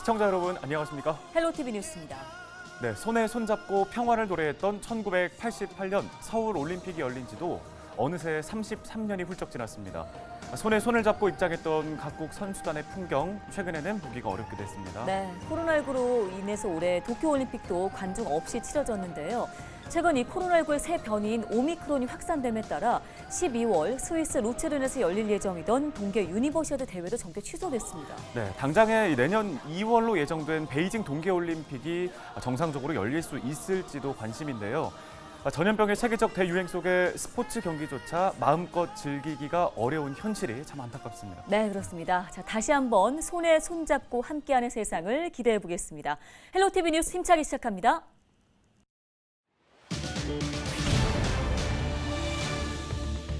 시청자 여러분 안녕하십니까? 헬로티비 뉴스입니다. 네, 손에 손잡고 평화를 노래했던 1988년 서울 올림픽이 열린 지도 어느새 33년이 훌쩍 지났습니다. 손에 손을 잡고 입장했던 각국 선수단의 풍경, 최근에는 보기가 어렵게 됐습니다. 네, 코로나19로 인해서 올해 도쿄올림픽도 관중 없이 치러졌는데요. 최근 이 코로나19의 새 변이인 오미크론이 확산됨에 따라 12월 스위스 루체른에서 열릴 예정이던 동계 유니버시아드 대회도 전격 취소됐습니다. 네, 당장에 내년 2월로 예정된 베이징 동계올림픽이 정상적으로 열릴 수 있을지도 관심인데요. 전염병의 세계적 대유행 속에 스포츠 경기조차 마음껏 즐기기가 어려운 현실이 참 안타깝습니다. 네, 그렇습니다. 자, 다시 한번 손에 손잡고 함께하는 세상을 기대해 보겠습니다. 헬로티비 뉴스 힘차게 시작합니다.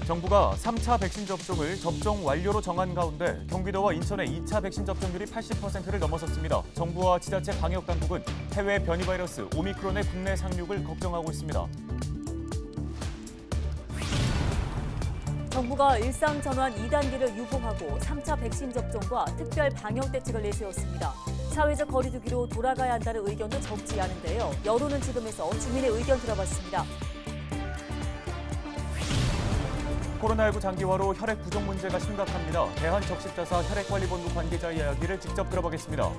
정부가 3차 백신 접종을 접종 완료로 정한 가운데 경기도와 인천의 2차 백신 접종률이 80%를 넘어섰습니다. 정부와 지자체 방역당국은 해외 변이 바이러스 오미크론의 국내 상륙을 걱정하고 있습니다. 정부가 일상 전환 2단계를 유보하고 3차 백신 접종과 특별 방역 대책을 내세웠습니다. 사회적 거리두기로 돌아가야 한다는 의견도 적지 않은데요. 여론은 지금에서 주민의 의견 들어봤습니다. 코로나19 장기화로 혈액 부족 문제가 심각합니다. 대한적십자사 혈액관리본부 관계자 이야기를 직접 들어보겠습니다.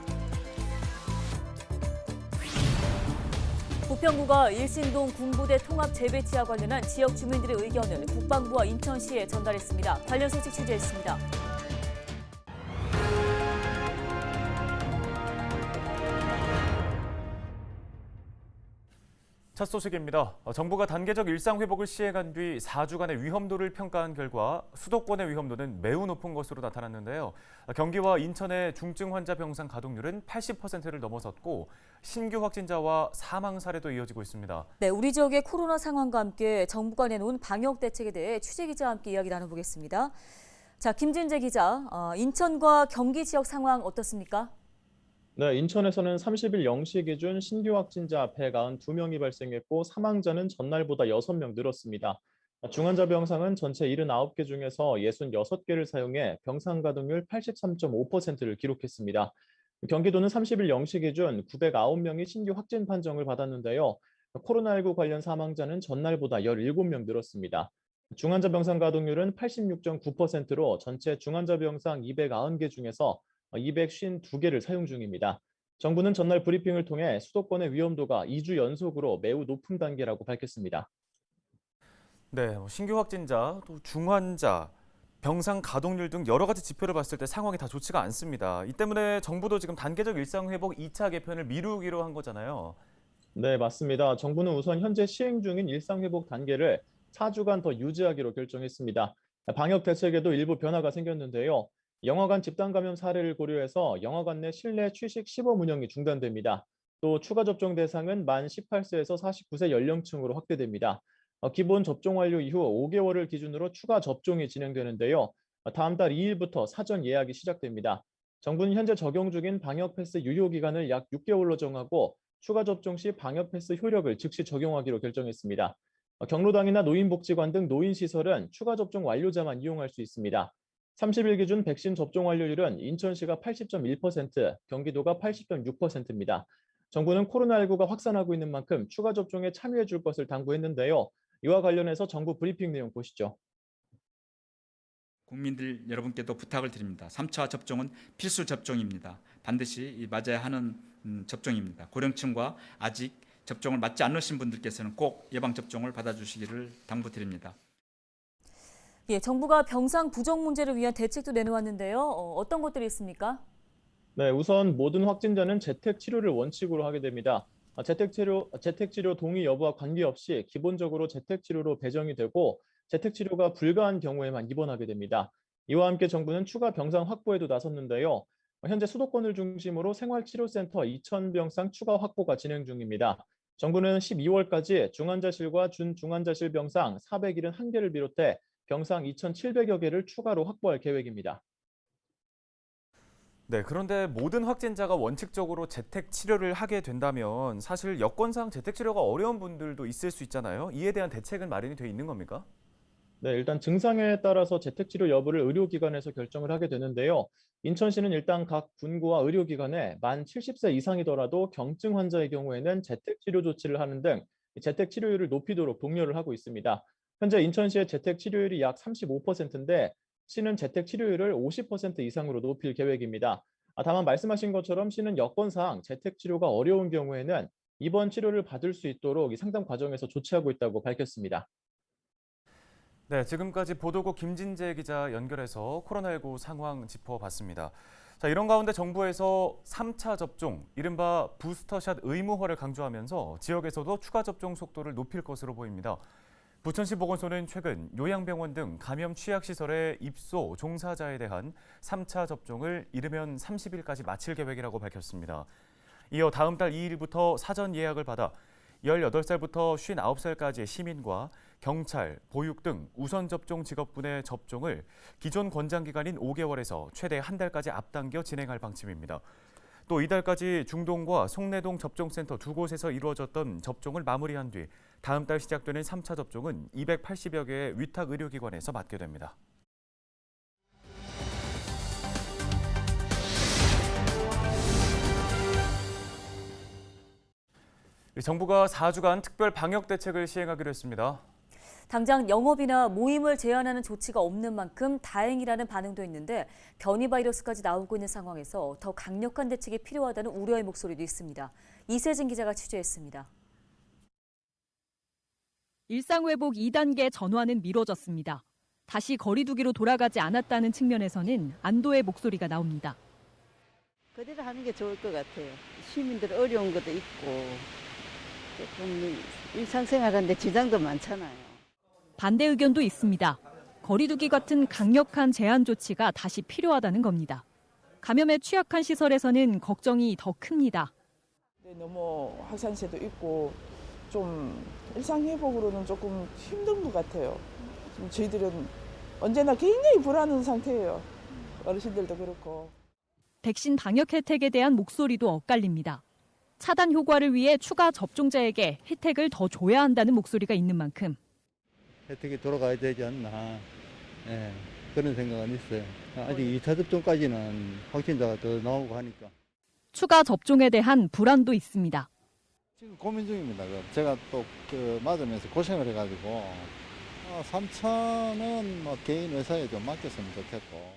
부평구가 일신동 군부대 통합 재배치와 관련한 지역 주민들의 의견을 국방부와 인천시에 전달했습니다. 관련 소식 취재했습니다. 첫 소식입니다. 정부가 단계적 일상 회복을 시행한 뒤 4주간의 위험도를 평가한 결과 수도권의 위험도는 매우 높은 것으로 나타났는데요. 경기와 인천의 중증 환자 병상 가동률은 80%를 넘어섰고 신규 확진자와 사망 사례도 이어지고 있습니다. 네, 우리 지역의 코로나 상황과 함께 정부가 내놓은 방역 대책에 대해 취재 기자와 함께 이야기 나눠보겠습니다. 자, 김진재 기자, 인천과 경기 지역 상황 어떻습니까? 네, 인천에서는 30일 0시 기준 신규 확진자 192명이 발생했고 사망자는 전날보다 6명 늘었습니다. 중환자 병상은 전체 79개 중에서 66개를 사용해 병상 가동률 83.5%를 기록했습니다. 경기도는 30일 0시 기준 909명이 신규 확진 판정을 받았는데요. 코로나19 관련 사망자는 전날보다 17명 늘었습니다. 중환자 병상 가동률은 86.9%로 전체 중환자 병상 290개 중에서 252개를 사용 중입니다. 정부는 전날 브리핑을 통해 수도권의 위험도가 2주 연속으로 매우 높은 단계라고 밝혔습니다. 네, 신규 확진자, 또 중환자, 병상 가동률 등 여러 가지 지표를 봤을 때 상황이 다 좋지가 않습니다. 이 때문에 정부도 지금 단계적 일상 회복 2차 개편을 미루기로 한 거잖아요. 네, 맞습니다. 정부는 우선 현재 시행 중인 일상 회복 단계를 4주간 더 유지하기로 결정했습니다. 방역 대책에도 일부 변화가 생겼는데요. 영화관 집단 감염 사례를 고려해서 영화관 내 실내 취식 시범 운영이 중단됩니다. 또 추가 접종 대상은 만 18세에서 49세 연령층으로 확대됩니다. 기본 접종 완료 이후 5개월을 기준으로 추가 접종이 진행되는데요. 다음 달 2일부터 사전 예약이 시작됩니다. 정부는 현재 적용 중인 방역 패스 유효 기간을 약 6개월로 정하고 추가 접종 시 방역 패스 효력을 즉시 적용하기로 결정했습니다. 경로당이나 노인복지관 등 노인시설은 추가 접종 완료자만 이용할 수 있습니다. 30일 기준 백신 접종 완료율은 인천시가 80.1%, 경기도가 80.6%입니다. 정부는 코로나19가 확산하고 있는 만큼 추가 접종에 참여해 줄 것을 당부했는데요. 이와 관련해서 정부 브리핑 내용 보시죠. 국민들 여러분께도 부탁을 드립니다. 3차 접종은 필수 접종입니다. 반드시 맞아야 하는 접종입니다. 고령층과 아직 접종을 맞지 않으신 분들께서는 꼭 예방접종을 받아주시기를 당부드립니다. 예, 정부가 병상 부족 문제를 위한 대책도 내놓았는데요. 어떤 것들이 있습니까? 네, 우선 모든 확진자는 재택 치료를 원칙으로 하게 됩니다. 재택 치료 동의 여부와 관계없이 기본적으로 재택 치료로 배정이 되고 재택 치료가 불가한 경우에만 입원하게 됩니다. 이와 함께 정부는 추가 병상 확보에도 나섰는데요. 현재 수도권을 중심으로 생활치료센터 2,000병상 추가 확보가 진행 중입니다. 정부는 12월까지 중환자실과 준중환자실 병상 471개를 비롯해 병상 2,700여 개를 추가로 확보할 계획입니다. 네, 그런데 모든 확진자가 원칙적으로 재택 치료를 하게 된다면 사실 여건상 재택 치료가 어려운 분들도 있을 수 있잖아요. 이에 대한 대책은 마련이 돼 있는 겁니까? 네, 일단 증상에 따라서 재택치료 여부를 의료기관에서 결정을 하게 되는데요. 인천시는 일단 각 분구와 의료기관에 만 70세 이상이더라도 경증 환자의 경우에는 재택치료 조치를 하는 등 재택치료율을 높이도록 독려를 하고 있습니다. 현재 인천시의 재택치료율이 약 35%인데 시는 재택치료율을 50% 이상으로 높일 계획입니다. 다만 말씀하신 것처럼 시는 여건상 재택치료가 어려운 경우에는 입원 치료를 받을 수 있도록 이 상담 과정에서 조치하고 있다고 밝혔습니다. 네, 지금까지 보도국 김진재 기자 연결해서 코로나19 상황 짚어봤습니다. 자, 이런 가운데 정부에서 3차 접종, 이른바 부스터샷 의무화를 강조하면서 지역에서도 추가 접종 속도를 높일 것으로 보입니다. 부천시 보건소는 최근 요양병원 등 감염 취약시설의 입소 종사자에 대한 3차 접종을 이르면 30일까지 마칠 계획이라고 밝혔습니다. 이어 다음 달 2일부터 사전 예약을 받아 18살부터 59살까지의 시민과 경찰, 보육 등 우선 접종 직업군의 접종을 기존 권장 기간인 5개월에서 최대 한 달까지 앞당겨 진행할 방침입니다. 또 이달까지 중동과 송내동 접종센터 두 곳에서 이루어졌던 접종을 마무리한 뒤 다음 달 시작되는 3차 접종은 280여 개의 위탁 의료기관에서 맡게 됩니다. 정부가 4주간 특별 방역 대책을 시행하기로 했습니다. 당장 영업이나 모임을 제한하는 조치가 없는 만큼 다행이라는 반응도 있는데 변이 바이러스까지 나오고 있는 상황에서 더 강력한 대책이 필요하다는 우려의 목소리도 있습니다. 이세진 기자가 취재했습니다. 일상회복 2단계 전환은 미뤄졌습니다. 다시 거리 두기로 돌아가지 않았다는 측면에서는 안도의 목소리가 나옵니다. 그대로 하는 게 좋을 것 같아요. 시민들 어려운 것도 있고 조금 일상생활하는데 지장도 많잖아요. 반대 의견도 있습니다. 거리 두기 같은 강력한 제한 조치가 다시 필요하다는 겁니다. 감염에 취약한 시설에서는 걱정이 더 큽니다. 너무 확산세도 있고 좀 일상 회복으로는 조금 힘든 것 같아요. 지금 저희들은 언제나 굉장히 불안한 상태예요. 어르신들도 그렇고. 백신 방역 혜택에 대한 목소리도 엇갈립니다. 차단 효과를 위해 추가 접종자에게 혜택을 더 줘야 한다는 목소리가 있는 만큼 혜택이 돌아가야 되지 않나 그런 생각은 있어요. 아직 2차 접종까지는 확진자가 더 나오고 하니까. 추가 접종에 대한 불안도 있습니다. 지금 고민 중입니다. 제가 또 맞으면서 고생을 해가지고 3차는 뭐 개인 의사에 좀 맡겼으면 좋겠고.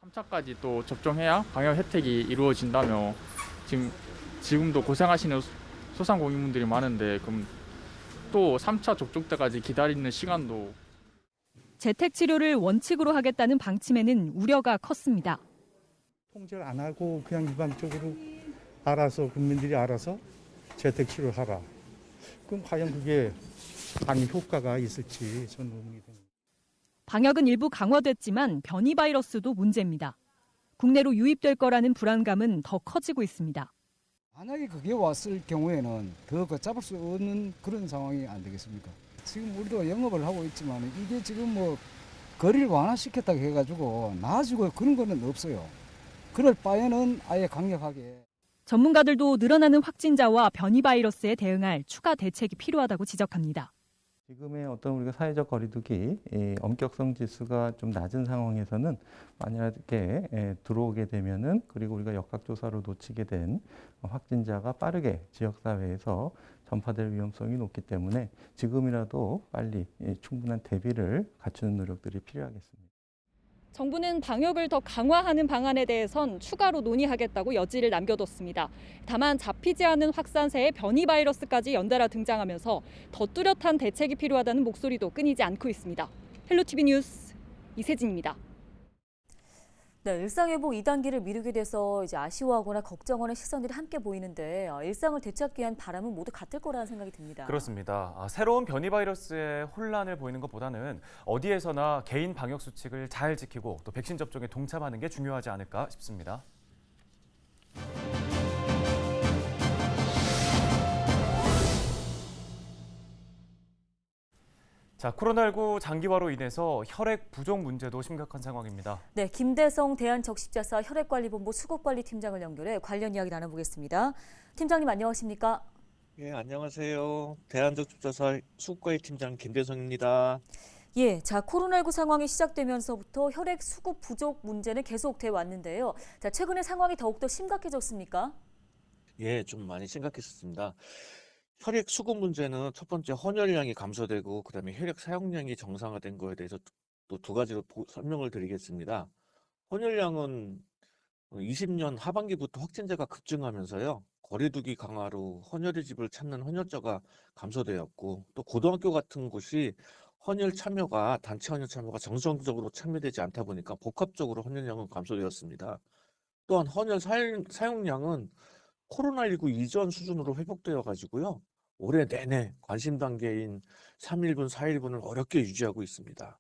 3차까지 또 접종해야 방역 혜택이 이루어진다며 지금도 고생하시는 소상공인분들이 많은데 그럼 또 3차 접종 때까지 기다리는 시간도. 재택치료를 원칙으로 하겠다는 방침에는 우려가 컸습니다. 통제를 안 하고 그냥 일반적으로 알아서 국민들이 알아서 재택치료를 하라. 그럼 과연 그게 방역 효과가 있을지 저는 의문이 듭니다. 방역은 일부 강화됐지만 변이 바이러스도 문제입니다. 국내로 유입될 거라는 불안감은 더 커지고 있습니다. 만약에 그게 왔을 경우에는 더 걷잡을 수 없는 그런 상황이 안 되겠습니까? 지금 우리도 영업을 하고 있지만 이게 지금 뭐 거리를 완화시켰다고 해가지고 나아지고 그런 거는 없어요. 그럴 바에는 아예 강력하게. 전문가들도 늘어나는 확진자와 변이 바이러스에 대응할 추가 대책이 필요하다고 지적합니다. 지금의 어떤 우리가 사회적 거리두기 엄격성 지수가 좀 낮은 상황에서는 만약에 들어오게 되면은 그리고 우리가 역학조사로 놓치게 된 확진자가 빠르게 지역사회에서 전파될 위험성이 높기 때문에 지금이라도 빨리 충분한 대비를 갖추는 노력들이 필요하겠습니다. 정부는 방역을 더 강화하는 방안에 대해선 추가로 논의하겠다고 여지를 남겨뒀습니다. 다만 잡히지 않은 확산세의 변이 바이러스까지 연달아 등장하면서 더 뚜렷한 대책이 필요하다는 목소리도 끊이지 않고 있습니다. 헬로티비 뉴스 이세진입니다. 네, 일상회복 2단계를 미루게 돼서 이제 아쉬워하거나 걱정하는 시선들이 함께 보이는데 일상을 되찾기 위한 바람은 모두 같을 거라는 생각이 듭니다. 그렇습니다. 새로운 변이 바이러스의 혼란을 보이는 것보다는 어디에서나 개인 방역 수칙을 잘 지키고 또 백신 접종에 동참하는 게 중요하지 않을까 싶습니다. 자, 코로나19 장기화로 인해서 혈액 부족 문제도 심각한 상황입니다. 네, 김대성 대한적십자사 혈액관리본부 수급관리팀장을 연결해 관련 이야기 나눠보겠습니다. 팀장님 안녕하십니까? 예, 안녕하세요. 대한적십자사 수급관리팀장 김대성입니다. 예, 자, 코로나19 상황이 시작되면서부터 혈액 수급 부족 문제는 계속돼 왔는데요. 자, 최근에 상황이 더욱더 심각해졌습니까? 예, 좀 많이 심각했었습니다. 혈액 수급 문제는 첫 번째 헌혈량이 감소되고 그다음에 혈액 사용량이 정상화된 거에 대해서 또 두 가지로 설명을 드리겠습니다. 헌혈량은 20년 하반기부터 확진자가 급증하면서요. 거리두기 강화로 헌혈의 집을 찾는 헌혈자가 감소되었고 또 고등학교 같은 곳이 단체 헌혈 참여가 정상적으로 참여되지 않다 보니까 복합적으로 헌혈량은 감소되었습니다. 또한 사용량은 코로나19 이전 수준으로 회복되어 가지고요. 올해 내내 관심 단계인 3일분, 4일분을 어렵게 유지하고 있습니다.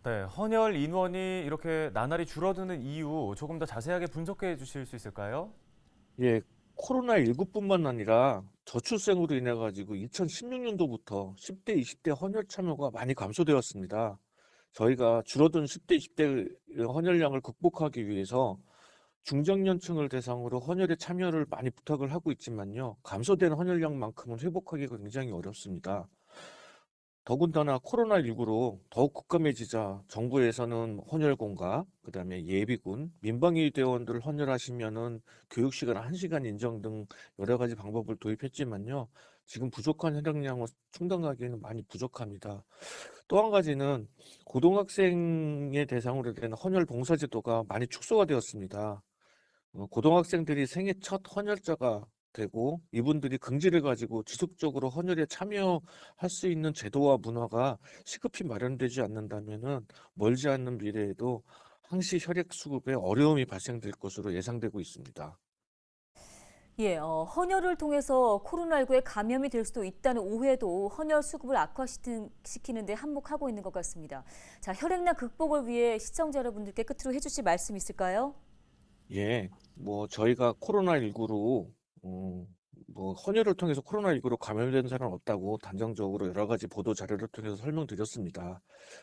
네, 헌혈 인원이 이렇게 나날이 줄어드는 이유 조금 더 자세하게 분석해 주실 수 있을까요? 예, 코로나19뿐만 아니라 저출생으로 인해 가지고 2016년도부터 10대, 20대 헌혈 참여가 많이 감소되었습니다. 저희가 줄어든 10대, 20대 헌혈량을 극복하기 위해서 중장년층을 대상으로 헌혈에 참여를 많이 부탁을 하고 있지만요. 감소된 헌혈량만큼은 회복하기가 굉장히 어렵습니다. 더군다나 코로나19로 더욱 급감해지자 정부에서는 헌혈공과 그다음에 예비군, 민방위 대원들 헌혈하시면은 교육 시간 1시간 인정 등 여러 가지 방법을 도입했지만요. 지금 부족한 혈액량을 충당하기에는 많이 부족합니다. 또 한 가지는 고등학생의 대상으로 된 헌혈 봉사 제도가 많이 축소가 되었습니다. 고등학생들이 생애 첫 헌혈자가 되고 이분들이 긍지를 가지고 지속적으로 헌혈에 참여할 수 있는 제도와 문화가 시급히 마련되지 않는다면은 멀지 않는 미래에도 항시 혈액 수급에 어려움이 발생될 것으로 예상되고 있습니다. 예, 헌혈을 통해서 코로나19에 감염이 될 수도 있다는 오해도 헌혈 수급을 악화시키는 데 한몫하고 있는 것 같습니다. 자, 혈액난 극복을 위해 시청자 여러분들께 끝으로 해주실 말씀 있을까요? 예, 저희가 코로나19로 헌혈을 통해서 코로나19로 감염된 사람은 없다고 단정적으로 여러 가지 보도 자료를 통해서 설명드렸습니다.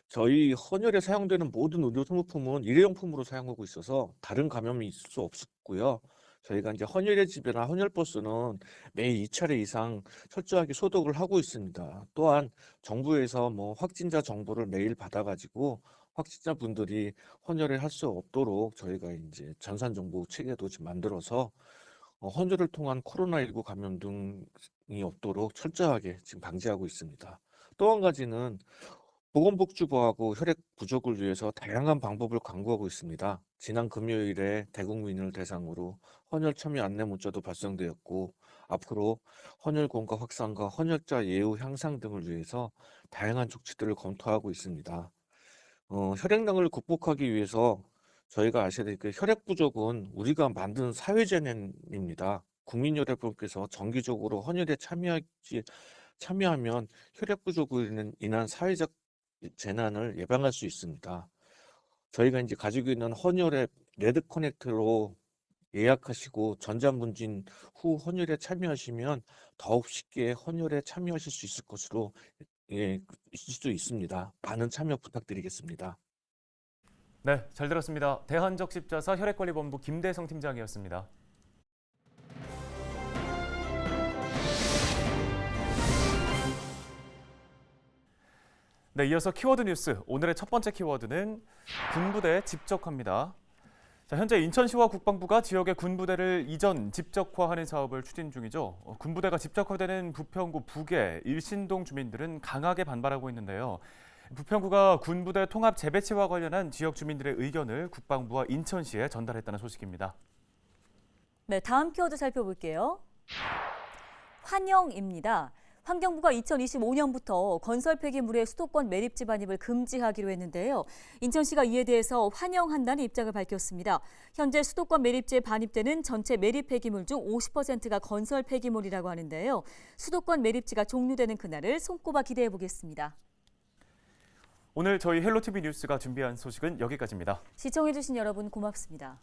저희 헌혈에 사용되는 모든 의료 소모품은 일회용품으로 사용하고 있어서 다른 감염이 있을 수 없고요. 저희가 이제 헌혈의 집이나 헌혈버스는 매일 2차례 이상 철저하게 소독을 하고 있습니다. 또한 정부에서 확진자 정보를 매일 받아가지고 확진자분들이 헌혈을 할 수 없도록 저희가 이제 전산정보 체계도 지금 만들어서 헌혈을 통한 코로나19 감염 등이 없도록 철저하게 지금 방지하고 있습니다. 또 한 가지는 보건복지부하고 혈액 부족을 위해서 다양한 방법을 강구하고 있습니다. 지난 금요일에 대국민을 대상으로 헌혈 참여 안내 문자도 발송되었고 앞으로 헌혈공과 확산과 헌혈자 예우 향상 등을 위해서 다양한 조치들을 검토하고 있습니다. 혈액난을 극복하기 위해서 저희가 아셔야 될 게 혈액 부족은 우리가 만든 사회재난입니다. 국민 여러분께서 정기적으로 헌혈에 참여하면 혈액 부족으로 인한 사회적 재난을 예방할 수 있습니다. 저희가 이제 가지고 있는 헌혈의 레드 커넥트로 예약하시고 전자문진 후 헌혈에 참여하시면 더욱 쉽게 헌혈에 참여하실 수 있을 것으로 있습니다. 많은 참여 부탁드리겠습니다. 네, 잘 들었습니다. 대한적십자사 혈액관리본부 김대성 팀장이었습니다. 네, 이어서 키워드 뉴스. 오늘의 첫 번째 키워드는 군부대 집적화입니다. 자, 현재 인천시와 국방부가 지역의 군부대를 이전 집적화하는 사업을 추진 중이죠. 군부대가 집적화되는 부평구 북의 일신동 주민들은 강하게 반발하고 있는데요. 부평구가 군부대 통합 재배치와 관련한 지역 주민들의 의견을 국방부와 인천시에 전달했다는 소식입니다. 네, 다음 키워드 살펴볼게요. 환영입니다. 환경부가 2025년부터 건설 폐기물의 수도권 매립지 반입을 금지하기로 했는데요. 인천시가 이에 대해서 환영한다는 입장을 밝혔습니다. 현재 수도권 매립지에 반입되는 전체 매립 폐기물 중 50%가 건설 폐기물이라고 하는데요. 수도권 매립지가 종료되는 그날을 손꼽아 기대해 보겠습니다. 오늘 저희 헬로티비 뉴스가 준비한 소식은 여기까지입니다. 시청해주신 여러분 고맙습니다.